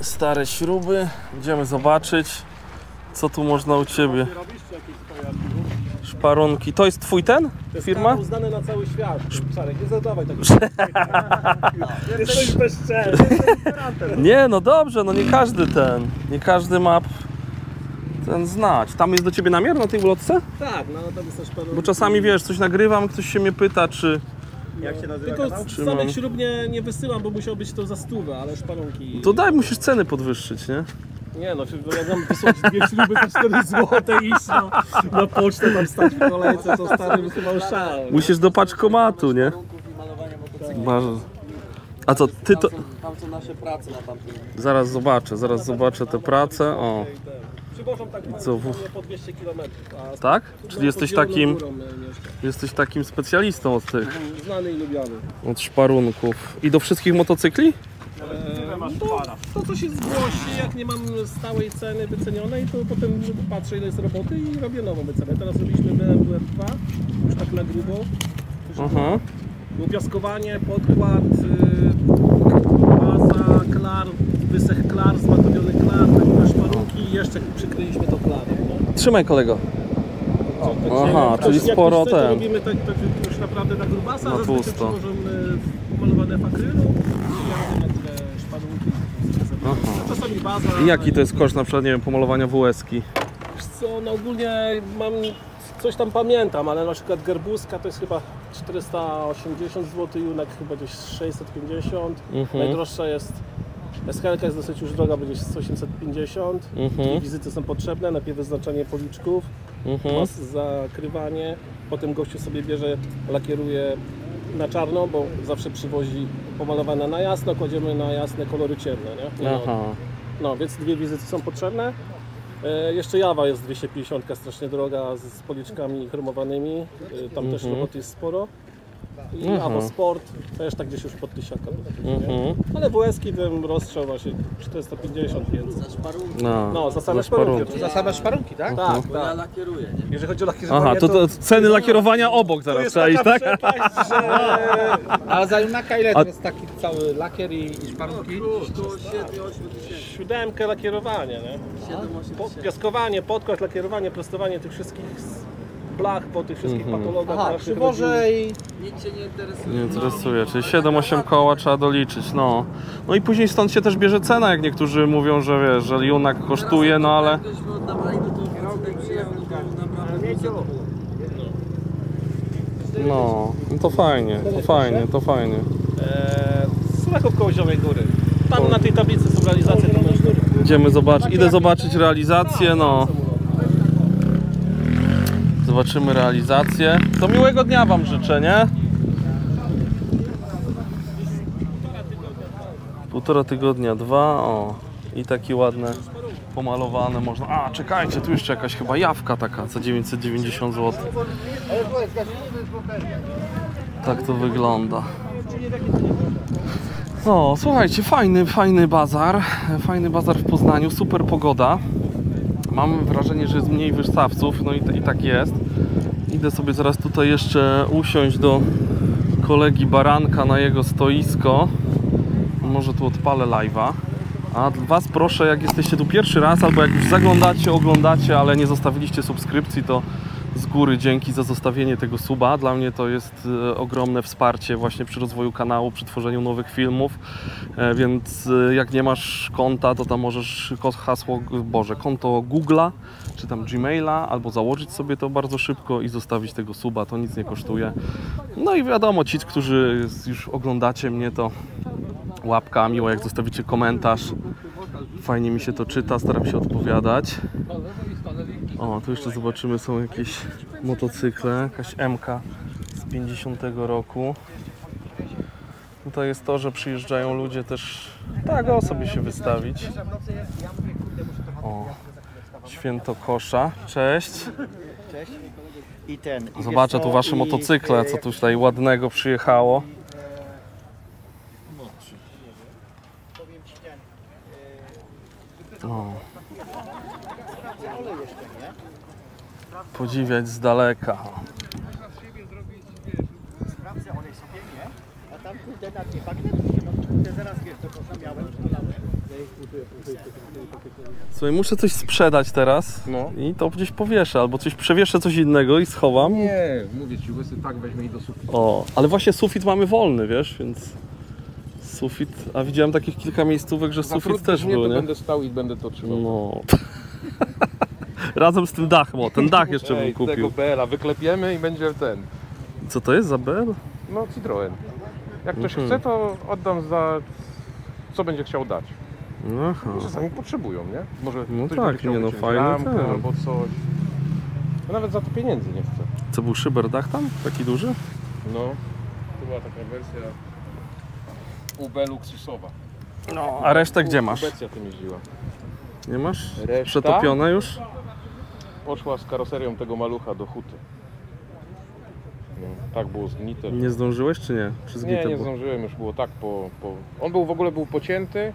stare śruby. Idziemy zobaczyć, co tu można u Ciebie. Szparunki. To jest Twój ten? Firma? Uznany na cały świat. Czarek, nie zadawaj tego. Jesteś bezczelny. Nie, no dobrze, no nie każdy ma ten znać. Tam jest do Ciebie namiar na tej ulotce? Tak, no tam jest też szparunki. Bo czasami wiesz, coś nagrywam, ktoś się mnie pyta, czy... Jak się nazywa tylko kanał? Samych śrub nie wysyłam, bo musiał być to za 100, ale szparunki... To daj, musisz ceny podwyższyć, nie? Nie no, jak mam wysłać 2 śruby za 4 zł i iść na pocztę tam stać w kolejce, to stary chyba już szał. Musisz do paczkomatu, nie? A co, ty to... Tam są nasze prace na tamtym. Zaraz zobaczę te prace, o. Przywożą tak co, po 200 km. Tak? Czyli jesteś takim specjalistą od tych... Znany i lubiany. Od szparunków. I do wszystkich motocykli? To co się zgłosi, jak nie mam stałej ceny wycenionej, to potem patrzę ile jest roboty i robię nową wycenę. Teraz robiliśmy BMW M2, już tak na grubo. Aha. Było piaskowanie, podkład, baza, klar, wysech klar, zmatowiony klar, takie szparunki i jeszcze przykryliśmy to klarem. No. Trzymaj, kolego. Aha, czyli sporo ten. Robimy tak już naprawdę na grubasa, na zazwyczaj tłusto. przyłożymy pomalowane fakrylu i ja te szparunki. Czasami baza. I jaki to jest koszt na przykład, nie wiem, pomalowania WS-ki? Wiesz co, no ogólnie mam, coś tam pamiętam, ale na przykład gerbuska to jest chyba 480 zł, junak chyba gdzieś 650, najdroższa jest, SHL jest dosyć już droga, będzie 850, dwie wizyty są potrzebne, najpierw wyznaczanie policzków, zakrywanie, potem gościu sobie bierze, lakieruje na czarno, bo zawsze przywozi pomalowane na jasno, kładziemy na jasne kolory ciemne, nie? No, więc dwie wizyty są potrzebne. Jeszcze Jawa jest 250, strasznie droga, z policzkami chromowanymi, tam też roboty jest sporo. I Jawa Sport też tak gdzieś już pod 1000. Ale WS-ki ten rozstrzał właśnie 450, więc... Za szparunki. No, za same szparunki. Za same szparunki, tak? Tak, Bo ja lakieruję, nie? Jeżeli chodzi o lakierowanie, Aha, to ceny lakierowania obok zaraz trzeba iść, tak? A za Junaka ile to jest taki cały lakier i szparunki? Około 7-8 tysięcy. 7 lakierowania, nie? 7-8 tysięcy. Piaskowanie, podkład, lakierowanie, prostowanie tych wszystkich blach po tych wszystkich patologach. Aha, przywożę i... Nic Cię nie interesuje. Nie interesuje, czyli 7-8 koła trzeba doliczyć, no. No i później stąd się też bierze cena, jak niektórzy mówią, że wiesz, że Junak kosztuje, no ale... Jakbyśmy oddawali, no to tutaj przyjechał, to naprawdę No, to fajnie, to fajnie. Suraków koło Zielonej Góry. Tam na tej tablicy są realizacje. Idziemy zobaczyć, idę zobaczyć realizację, no. Zobaczymy realizację. To miłego dnia Wam życzę, nie? 1,5 tygodnia, 2, o. I takie ładne, pomalowane można. A, czekajcie, tu jeszcze jakaś chyba jawka taka za 990 zł. Tak to wygląda. No, słuchajcie, fajny bazar. Fajny bazar w Poznaniu, super pogoda. Mam wrażenie, że jest mniej wystawców, no i tak jest. Idę sobie zaraz tutaj jeszcze usiąść do kolegi Baranka na jego stoisko. Może tu odpalę live'a. A Was proszę, jak jesteście tu pierwszy raz, albo jak już zaglądacie, oglądacie, ale nie zostawiliście subskrypcji, to z góry dzięki za zostawienie tego suba. Dla mnie to jest ogromne wsparcie właśnie przy rozwoju kanału, przy tworzeniu nowych filmów. Więc jak nie masz konta, to tam możesz konto Google'a, czy tam Gmaila, albo założyć sobie to bardzo szybko i zostawić tego suba, to nic nie kosztuje. No i wiadomo, ci, którzy już oglądacie mnie, to łapka, miło jak zostawicie komentarz. Fajnie mi się to czyta, staram się odpowiadać. O, tu jeszcze zobaczymy, są jakieś motocykle, jakaś MK z 50 roku. Tutaj jest to, że przyjeżdżają ludzie też, tak, sobie się wystawić. O, Świętokosza, cześć. Cześć. Zobaczę tu Wasze motocykle, co tu tutaj ładnego przyjechało. O. Podziwiać z daleka. A tam kurde na tej bagnie, no kurde zaraz wiesz, to miałem. Słuchaj, muszę coś sprzedać teraz i to gdzieś powieszę, albo coś przewieszę coś innego i schowam. Nie, mówię ci, łysy tak weźmie i do sufitu. O, ale właśnie sufit mamy wolny, wiesz, więc sufit, a widziałem takich kilka miejscówek, że sufit też był, nie? Będę stał i będę to trzymał. No. Razem z tym dachem, o, ten dach jeszcze bym kupił. Tego BL-a wyklepiemy i będzie ten. Co to jest za BL? No, Citroen. Jak ktoś chce, to oddam za co będzie chciał dać. Aha. Czasami potrzebują, nie? Może No ktoś tak, będzie chciał nie no, wyciąć fajne lampkę ten. albo coś. No nawet za to pieniędzy nie chcę. Co był szyberdach tam? Taki duży? No, to była taka wersja UB luksusowa. No, a resztę gdzie masz? Ubecja tym jeździła. Nie masz? Reszta? Przetopione już? Poszła z karoserią tego malucha do huty. No, tak było zgnite. Nie zdążyłeś czy nie? Czy zgnite Nie było? zdążyłem, już było tak On był w ogóle był pocięty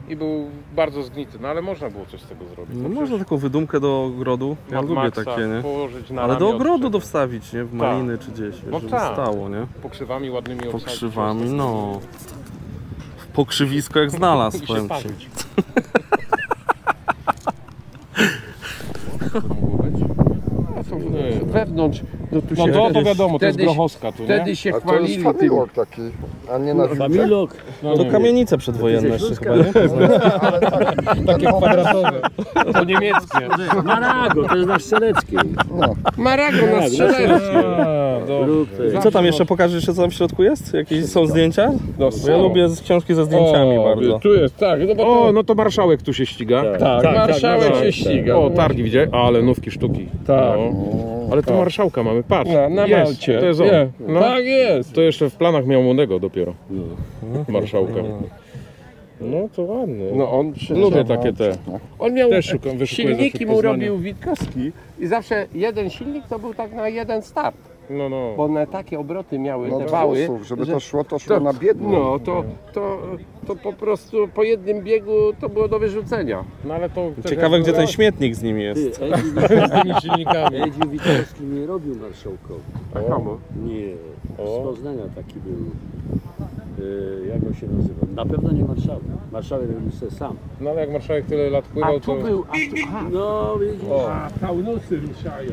i był bardzo zgnity, no ale można było coś z tego zrobić. No można taką wydumkę do ogrodu, ja Mad lubię Maxa takie, nie? położyć na Ale ramię do od ogrodu przodu. dowstawić, nie? W maliny czy gdzieś, No żeby tak. stało, nie? Pokrzywami ładnymi obsadzić. Pokrzywami, no. W pokrzywisko jak znalazł, I się powiem ci. parzyć. Co to mogło być? Wewnątrz, no tu No się to wiadomo, to jest wtedy- grochowska tu, nie? wtedy się A to jest chwalili tym. familok taki, a nie na Familok. No, To nie kamienice przedwojenne jeszcze chyba, nie? ale tak, takie kwadratowe. To niemieckie. Marago, to jest na Strzeleckiej. No. Marago na Strzeleckiej. I co tam jeszcze pokażesz, jeszcze co tam w środku jest? Jakieś są zdjęcia? Bo ja lubię książki ze zdjęciami bardzo. Tu jest, tak. No bo o, no to marszałek tu się ściga. Tak, marszałek się ściga. O, targi widziałeś? Ale nówki sztuki. Tak. No. Ale tu marszałka mamy, patrz. Na jest, Malcie. to jest on. Nie. No. Tak jest. To jeszcze w planach miał młodego dopiero. Marszałka. No to ładny. No on Lubię takie te. On miał Też szukam, wyszukuję silniki zawsze mu Poznania. robił Witkowski i zawsze jeden silnik to był tak na jeden start, No, no. bo one takie obroty miały No te wały, włosów, żeby że- to szło na biedną. no to po prostu po jednym biegu to było do wyrzucenia. No ale to... Ciekawe, gdzie ten śmietnik z nimi jest. Z tymi silnikami. Edziu Witkowski nie robił marszałkowi. Komu? Nie, z Poznania taki był. Jak on się nazywa? Na pewno nie marszałek. Marszałek robił sobie sam. No ale jak marszałek tyle lat A pływał, tu to... był, No widzisz. Pełnosy ruszają.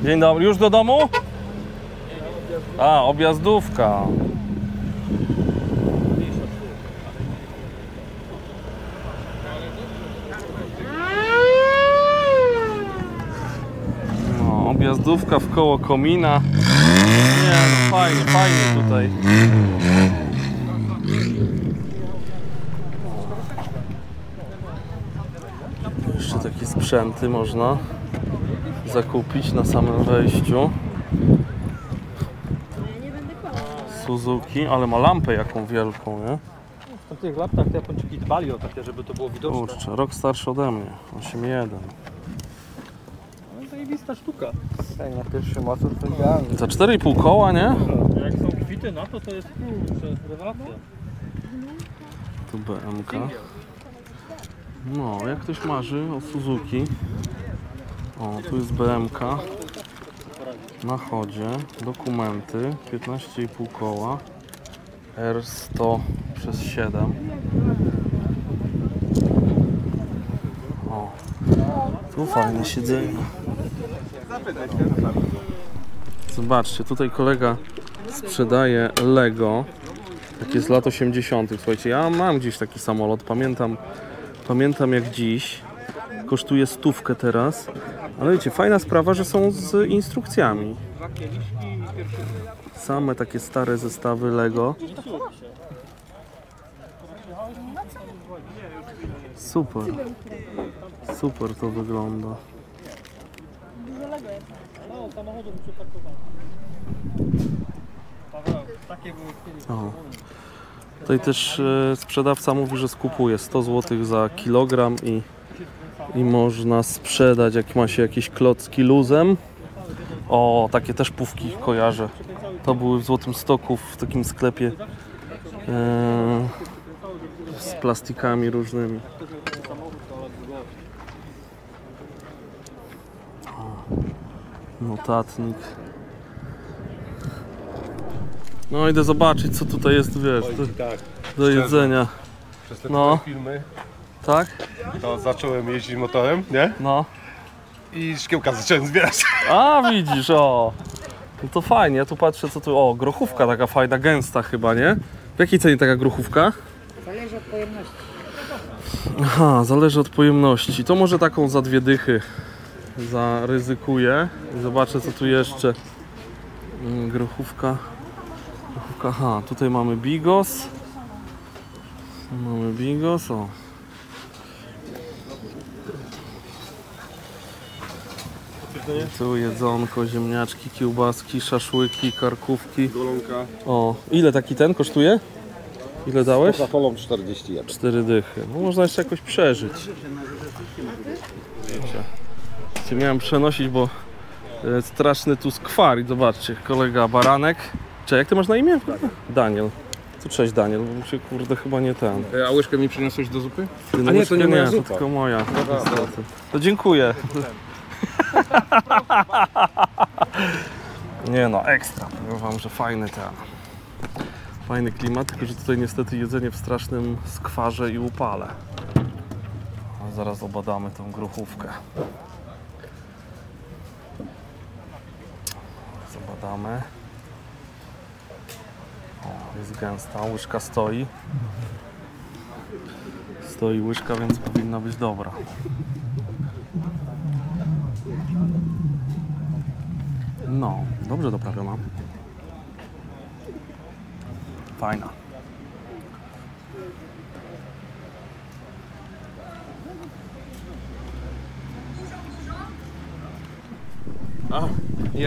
Dzień dobry, już do domu? A, objazdówka. No, objazdówka w koło komina. Nie no, fajnie, fajnie tutaj. Jeszcze takie sprzęty można zakupić na samym wejściu. Suzuki, ale ma lampę jaką wielką, nie? W tych latach te Japończyki dbali o takie, żeby to było widoczne. Kurczę, rok starszy ode mnie, 8.1. No zajebista sztuka. Tak, na pierwszy motor to idealnie. Za 4,5 koła, nie? Jak są kwity na to, to jest rewelacja. Tu BMK. No, jak ktoś marzy o Suzuki. O, tu jest BMK. Na chodzie, dokumenty, 15,5 koła. R100/7. O, tu fajne siedzenie. Zobaczcie, tutaj kolega sprzedaje Lego. Takie z lat 80. Słuchajcie, ja mam gdzieś taki samolot, pamiętam jak dziś. Kosztuje 100 teraz. Ale wiecie, fajna sprawa, że są z instrukcjami. Same takie stare zestawy Lego. Super. Super to wygląda. O. Tutaj też sprzedawca mówi, że skupuje 100 zł za kilogram i można sprzedać, jak ma się jakieś klocki luzem. O, takie też pufki kojarzę. To były w Złotym Stoku w takim sklepie z plastikami różnymi. O, notatnik. No idę zobaczyć, co tutaj jest, wiesz, do jedzenia. Przez te No. filmy Tak? to zacząłem jeździć motorem, nie? No. I szkiełka zacząłem zbierać. A widzisz, o. No to fajnie, ja tu patrzę, co tu... O, grochówka taka fajna, gęsta chyba, nie? W jakiej cenie taka grochówka? Zależy od pojemności. Aha, zależy od pojemności. To może taką za 2 dychy zaryzykuję. Zobaczę, co tu jeszcze. Grochówka. Aha, tutaj mamy bigos. Mamy bigos, o. Tu jedzonko, ziemniaczki, kiełbaski, szaszłyki, karkówki. Golonka. O, ile taki ten kosztuje? Ile dałeś? Za kolą 41. 4 dychy. No można jeszcze jakoś przeżyć. Wiecie, miałem przenosić, bo straszny tu skwar. I zobaczcie, kolega Baranek. Cześć, jak ty masz na imię? Daniel. Tu cześć Daniel, bo mi się kurde chyba nie ten. A łyżkę mi przyniosłeś do zupy? A nie, to nie moja zupa. To tylko moja. To dziękuję. Nie no, ekstra. Powiem wam, że fajny fajny klimat, tylko że tutaj niestety jedzenie w strasznym skwarze i upale. A zaraz obadamy tą grochówkę. Zabadamy. O, jest gęsta, łyżka stoi. Stoi łyżka, więc powinna być dobra. No, dobrze doprawiona. Fajna.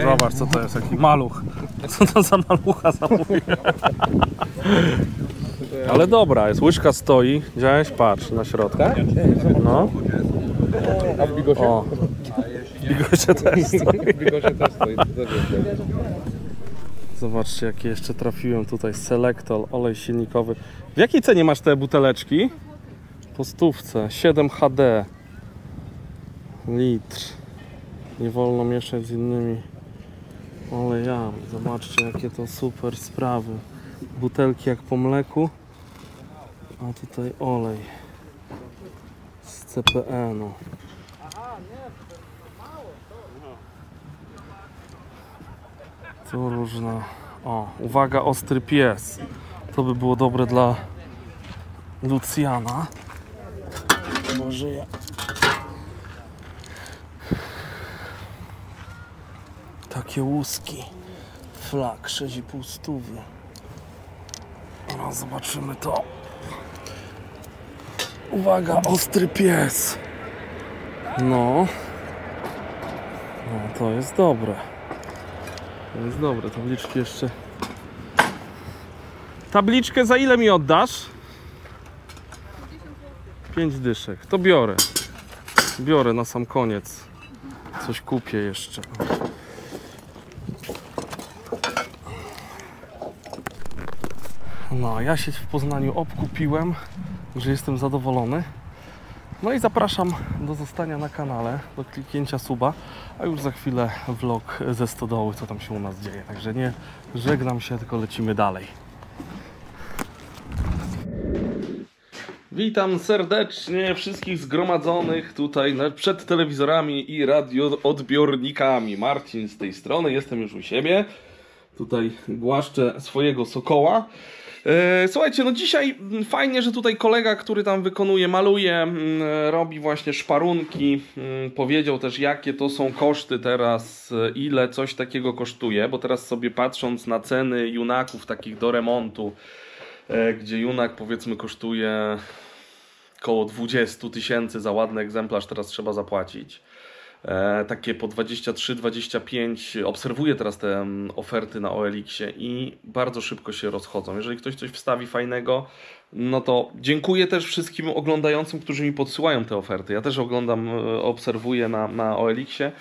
Zobacz, co to jest, jaki maluch. Co to za malucha zamówię? Ale dobra, jest, łyżka stoi. Widziałeś? Patrz, na środku. No. A w bigosie? O. W bigosie też stoi. W bigosie też stoi. Zobaczcie, jakie jeszcze trafiłem tutaj. Selektol, olej silnikowy. W jakiej cenie masz te buteleczki? Po 100. 7 HD. Litr. Nie wolno mieszać z innymi olejami. Zobaczcie, jakie to super sprawy. Butelki jak po mleku. A tutaj olej z CPN-u. Tu różne... O, uwaga, ostry pies. To by było dobre dla Lucjana. Może ja... Takie łuski. Flak 6,5 stówy. No, zobaczymy to. Uwaga, ostry pies. No. No, to jest dobre. To jest dobre, tabliczki jeszcze. Tabliczkę za ile mi oddasz? 5 dyszek. To biorę. Biorę na sam koniec. Coś kupię jeszcze. No, ja się w Poznaniu obkupiłem, że jestem zadowolony. No i zapraszam do zostania na kanale, do kliknięcia suba, a już za chwilę vlog ze stodoły, co tam się u nas dzieje. Także nie żegnam się, tylko lecimy dalej. Witam serdecznie wszystkich zgromadzonych tutaj przed telewizorami i radioodbiornikami. Marcin z tej strony, jestem już u siebie. Tutaj głaszczę swojego sokoła. Słuchajcie, no dzisiaj fajnie, że tutaj kolega, który tam wykonuje, maluje, robi właśnie szparunki, powiedział też, jakie to są koszty teraz, ile coś takiego kosztuje, bo teraz sobie patrząc na ceny junaków takich do remontu, gdzie junak powiedzmy kosztuje około 20 000 za ładny egzemplarz, teraz trzeba zapłacić. Takie po 23-25, obserwuję teraz te oferty na OLX-ie i bardzo szybko się rozchodzą. Jeżeli ktoś coś wstawi fajnego, no to dziękuję też wszystkim oglądającym, którzy mi podsyłają te oferty. Ja też oglądam, obserwuję na OLX-ie,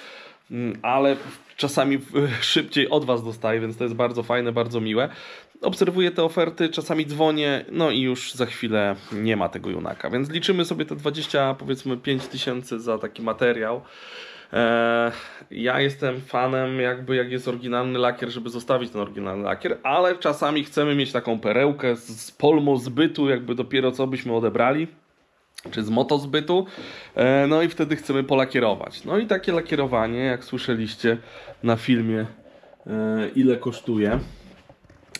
ale czasami szybciej od Was dostaję, więc to jest bardzo fajne, bardzo miłe. Obserwuję te oferty, czasami dzwonię, no i już za chwilę nie ma tego junaka, więc liczymy sobie te 25 000 za taki materiał. Ja jestem fanem jakby jak jest oryginalny lakier, żeby zostawić ten oryginalny lakier, ale czasami chcemy mieć taką perełkę z polmozbytu, jakby dopiero co byśmy odebrali, czy z motozbytu, no i wtedy chcemy polakierować. No i takie lakierowanie, jak słyszeliście na filmie, ile kosztuje.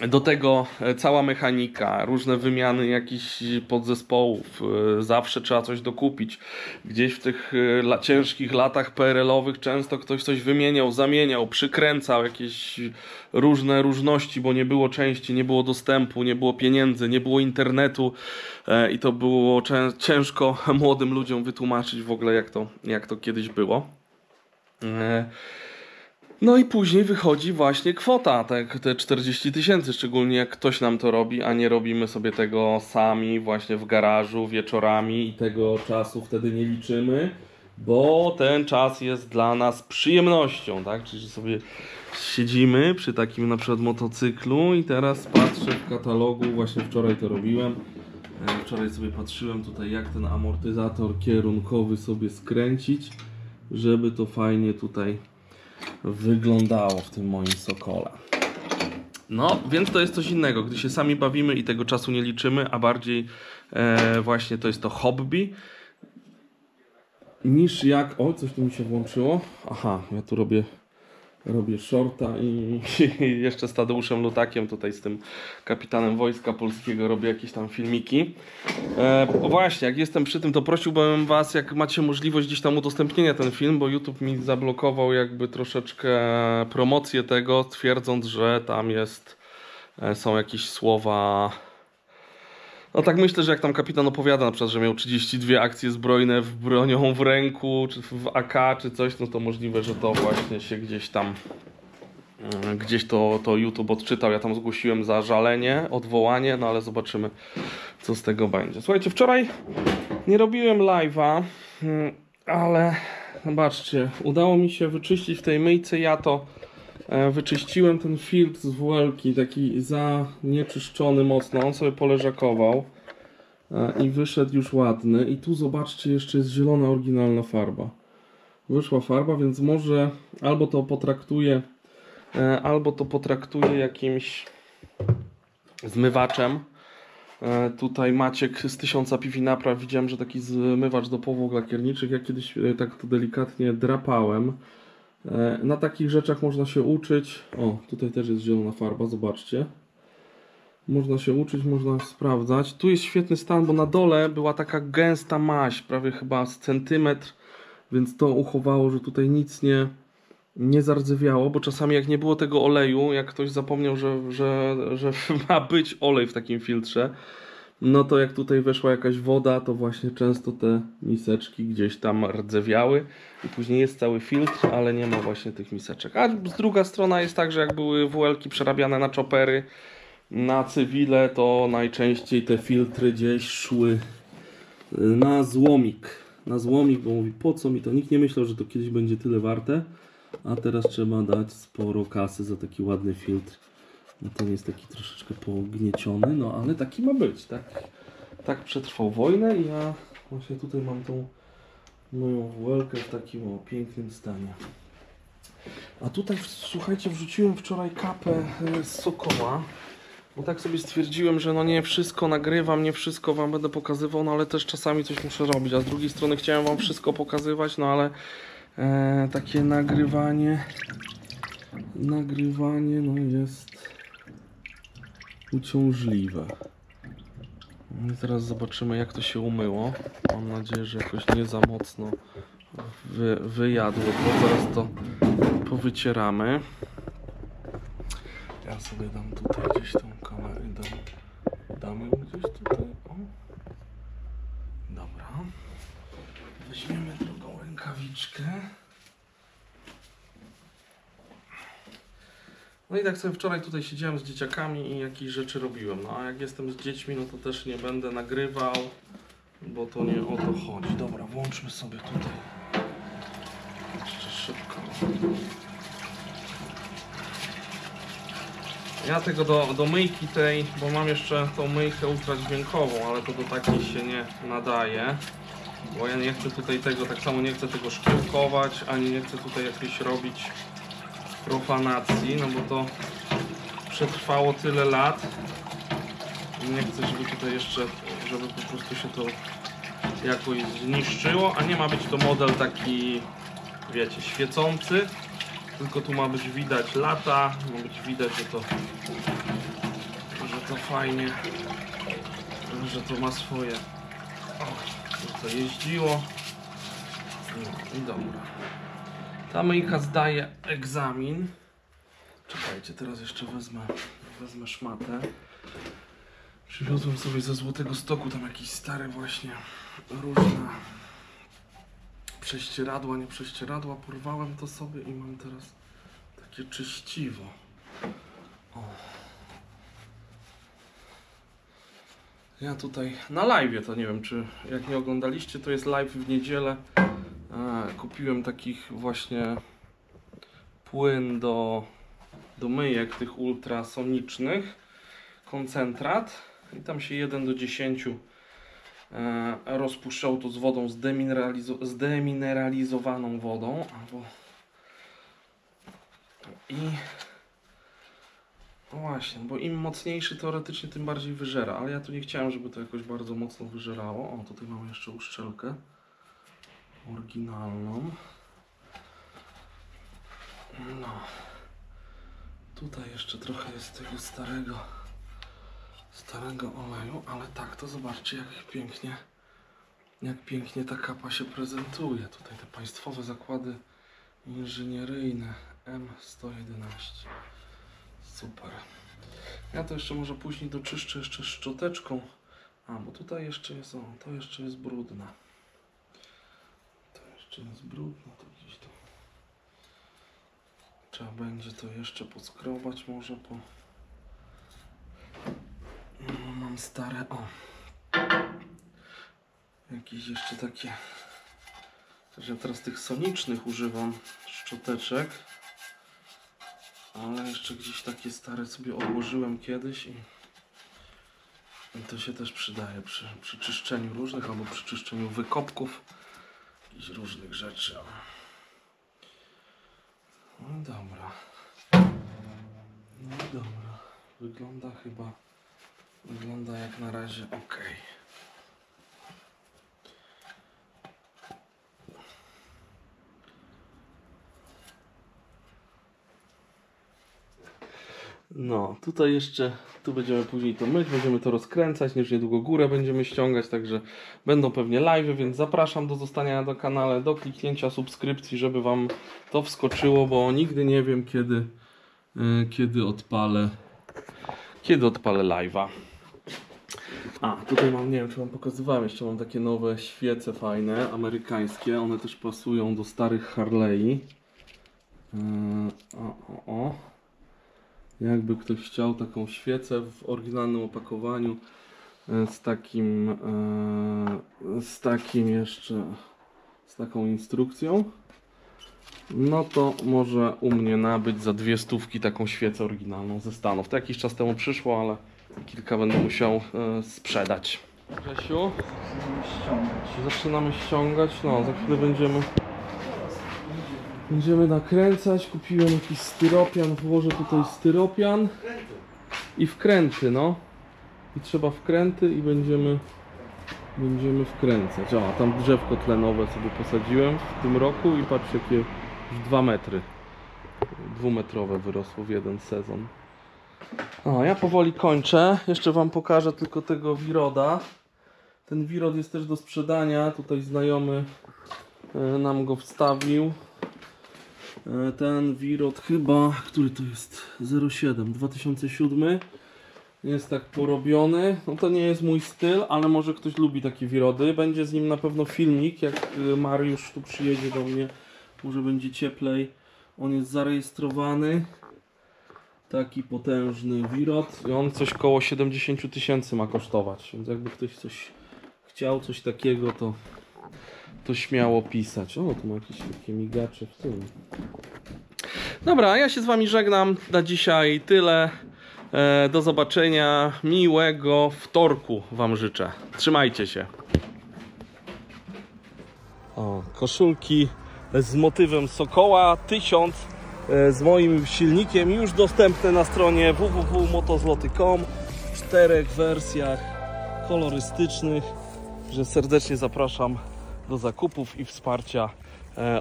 Do tego cała mechanika, różne wymiany jakichś podzespołów, zawsze trzeba coś dokupić. Gdzieś w tych ciężkich latach PRL-owych często ktoś coś wymieniał, zamieniał, przykręcał jakieś różne różności, bo nie było części, nie było dostępu, nie było pieniędzy, nie było internetu i to było ciężko młodym ludziom wytłumaczyć w ogóle jak to kiedyś było. No i później wychodzi właśnie kwota, te 40 000, szczególnie jak ktoś nam to robi, a nie robimy sobie tego sami właśnie w garażu wieczorami i tego czasu wtedy nie liczymy, bo ten czas jest dla nas przyjemnością, tak? Czyli sobie siedzimy przy takim na przykład motocyklu i teraz patrzę w katalogu, właśnie wczoraj to robiłem, wczoraj sobie patrzyłem tutaj jak ten amortyzator kierunkowy sobie skręcić, żeby to fajnie tutaj wyglądało w tym moim Sokole. No, więc to jest coś innego, gdy się sami bawimy i tego czasu nie liczymy, a bardziej właśnie to jest to hobby, niż jak... O, coś tu mi się włączyło. Aha, ja tu robię shorta i jeszcze z Tadeuszem Lutakiem, tutaj z tym kapitanem Wojska Polskiego robię jakieś tam filmiki. Właśnie, jak jestem przy tym, to prosiłbym was, jak macie możliwość gdzieś tam udostępnienia ten film, bo YouTube mi zablokował jakby troszeczkę promocję tego, twierdząc, że tam są jakieś słowa... No tak myślę, że jak tam kapitan opowiada na przykład, że miał 32 akcje zbrojne bronią w ręku, czy w AK, czy coś, no to możliwe, że to właśnie się gdzieś to YouTube odczytał. Ja tam zgłosiłem zażalenie, odwołanie, no ale zobaczymy, co z tego będzie. Słuchajcie, wczoraj nie robiłem live'a, ale zobaczcie, udało mi się wyczyścić w tej myjce Jato. Wyczyściłem ten filtr z WL-ki, taki zanieczyszczony mocno, on sobie poleżakował i wyszedł już ładny. I tu zobaczcie, jeszcze jest zielona oryginalna farba. Wyszła farba, więc może albo to potraktuję jakimś zmywaczem. Tutaj Maciek z 1000 piw i napraw, widziałem, że taki zmywacz do powłok lakierniczych, ja kiedyś tak to delikatnie drapałem. Na takich rzeczach można się uczyć. O, tutaj też jest zielona farba, zobaczcie. Można się uczyć, można sprawdzać. Tu jest świetny stan, bo na dole była taka gęsta maź, prawie chyba z centymetr, więc to uchowało, że tutaj nic nie zardzewiało, bo czasami jak nie było tego oleju, jak ktoś zapomniał, że ma być olej w takim filtrze, no to jak tutaj weszła jakaś woda, to właśnie często te miseczki gdzieś tam rdzewiały i później jest cały filtr, ale nie ma właśnie tych miseczek. A druga strona jest tak, że jak były WL-ki przerabiane na choppery, na cywile, to najczęściej te filtry gdzieś szły na złomik. Na złomik, bo mówi, po co mi to? Nikt nie myślał, że to kiedyś będzie tyle warte, a teraz trzeba dać sporo kasy za taki ładny filtr. No ten jest taki troszeczkę pognieciony, no ale taki ma być, tak przetrwał wojnę i ja właśnie tutaj mam tą moją WL-kę w takim pięknym stanie. A tutaj, słuchajcie, wrzuciłem wczoraj kapę z Sokoła, bo tak sobie stwierdziłem, że no nie wszystko nagrywam, nie wszystko wam będę pokazywał, no ale też czasami coś muszę robić, a z drugiej strony chciałem wam wszystko pokazywać, no ale takie nagrywanie no jest uciążliwe. I teraz zobaczymy, jak to się umyło. Mam nadzieję, że jakoś nie za mocno wyjadło, bo zaraz to powycieramy. Ja sobie dam tutaj gdzieś tą kamerę, dam ją gdzieś tutaj. O. Dobra. Weźmiemy drugą rękawiczkę. No i tak sobie wczoraj tutaj siedziałem z dzieciakami i jakieś rzeczy robiłem. No a jak jestem z dziećmi, no to też nie będę nagrywał, bo to nie o to chodzi. Dobra, włączmy sobie tutaj jeszcze szybko. Ja tego do myjki tej, bo mam jeszcze tą myjkę ultradźwiękową, ale to do takiej się nie nadaje. Bo ja nie chcę tutaj tego, tak samo nie chcę tego szkiełkować, ani nie chcę tutaj jakieś robić profanacji, no bo to przetrwało tyle lat. Nie chcę, żeby tutaj jeszcze, żeby po prostu się to jakoś zniszczyło, a nie ma być to model taki, wiecie, świecący, tylko tu ma być widać lata, ma być widać, że to fajnie, że to ma swoje, to jeździło. No i dobra. Ta myjka zdaje egzamin. Czekajcie, teraz jeszcze wezmę szmatę. Przywiozłem sobie ze Złotego Stoku tam jakieś stare właśnie różne prześcieradła, nie prześcieradła. Porwałem to sobie i mam teraz takie czyściwo. O. Ja tutaj na live'ie, to nie wiem, czy jak nie oglądaliście, to jest live w niedzielę. Kupiłem takich właśnie płyn do myjek tych ultrasonicznych, koncentrat i tam się 1 do 10 rozpuszczało to z wodą, zdemineralizowaną wodą, i no właśnie, bo im mocniejszy teoretycznie, tym bardziej wyżera, ale ja tu nie chciałem, żeby to jakoś bardzo mocno wyżerało. O, tutaj mamy jeszcze uszczelkę oryginalną. No. Tutaj jeszcze trochę jest tego starego oleju, ale tak, to zobaczcie, jak pięknie ta kapa się prezentuje. Tutaj te państwowe zakłady inżynieryjne M111. Super. Ja to jeszcze może później doczyszczę jeszcze szczoteczką. Bo tutaj jeszcze jest, to jeszcze jest brudne. To jeszcze jest brudne, to gdzieś to trzeba będzie to jeszcze podskrobać może po... No, mam stare, jakieś jeszcze takie, że ja teraz tych sonicznych używam szczoteczek, ale jeszcze gdzieś takie stare sobie odłożyłem kiedyś i to się też przydaje przy czyszczeniu różnych, albo przy czyszczeniu wykopków jakichś różnych rzeczy. No dobra. No dobra. Wygląda jak na razie ok. No, tutaj jeszcze, tu będziemy później to myć, będziemy to rozkręcać, już niedługo górę będziemy ściągać, także będą pewnie live'y, więc zapraszam do zostania na kanale, do kliknięcia subskrypcji, żeby Wam to wskoczyło, bo nigdy nie wiem kiedy odpalę live'a. Tutaj mam, nie wiem czy Wam pokazywałem, jeszcze mam takie nowe świece fajne, amerykańskie, one też pasują do starych Harley'i. Jakby ktoś chciał taką świecę w oryginalnym opakowaniu z taką instrukcją, no to może u mnie nabyć za 2 stówki taką świecę oryginalną ze Stanów. To jakiś czas temu przyszło, ale kilka będę musiał sprzedać. Grzesiu, zaczynamy ściągać, no za chwilę będziemy nakręcać. Kupiłem jakiś styropian, włożę tutaj styropian i wkręty, no. I trzeba wkręty i będziemy wkręcać. Tam drzewko tlenowe sobie posadziłem w tym roku i patrz jakie już 2 metry. 2-metrowe wyrosło w jeden sezon. Ja powoli kończę. Jeszcze Wam pokażę tylko tego Wiroda. Ten Wirod jest też do sprzedania. Tutaj znajomy nam go wstawił. Ten Wirod chyba, który to jest? 07, 2007. Jest tak porobiony. No to nie jest mój styl, ale może ktoś lubi takie Wirody. Będzie z nim na pewno filmik, jak Mariusz tu przyjedzie do mnie. Może będzie cieplej. On jest zarejestrowany. Taki potężny Wirod. I on coś koło 70 000 ma kosztować. Więc jakby ktoś coś chciał, coś takiego, to śmiało pisać. Tu ma jakieś takie migacze w tym. Dobra, ja się z Wami żegnam. Na dzisiaj tyle. Do zobaczenia. Miłego wtorku Wam życzę. Trzymajcie się. O, koszulki z motywem sokoła 1000 z moim silnikiem, już dostępne na stronie www.motozloty.com w 4 wersjach kolorystycznych. Że serdecznie zapraszam do zakupów i wsparcia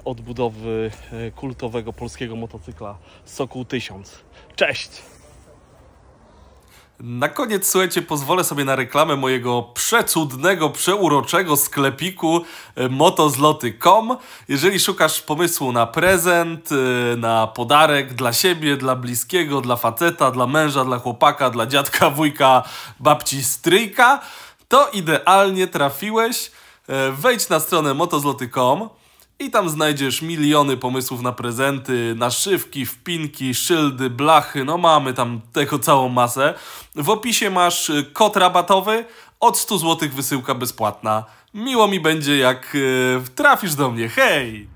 odbudowy kultowego polskiego motocykla Sokół 1000. Cześć! Na koniec, słuchajcie, pozwolę sobie na reklamę mojego przecudnego, przeuroczego sklepiku motozloty.com. Jeżeli szukasz pomysłu na prezent, na podarek dla siebie, dla bliskiego, dla faceta, dla męża, dla chłopaka, dla dziadka, wujka, babci, stryjka, to idealnie trafiłeś. Wejdź na stronę motozloty.com i tam znajdziesz miliony pomysłów na prezenty, naszywki, wpinki, szyldy, blachy, no mamy tam tego całą masę. W opisie masz kod rabatowy, od 100 zł wysyłka bezpłatna. Miło mi będzie, jak trafisz do mnie, hej!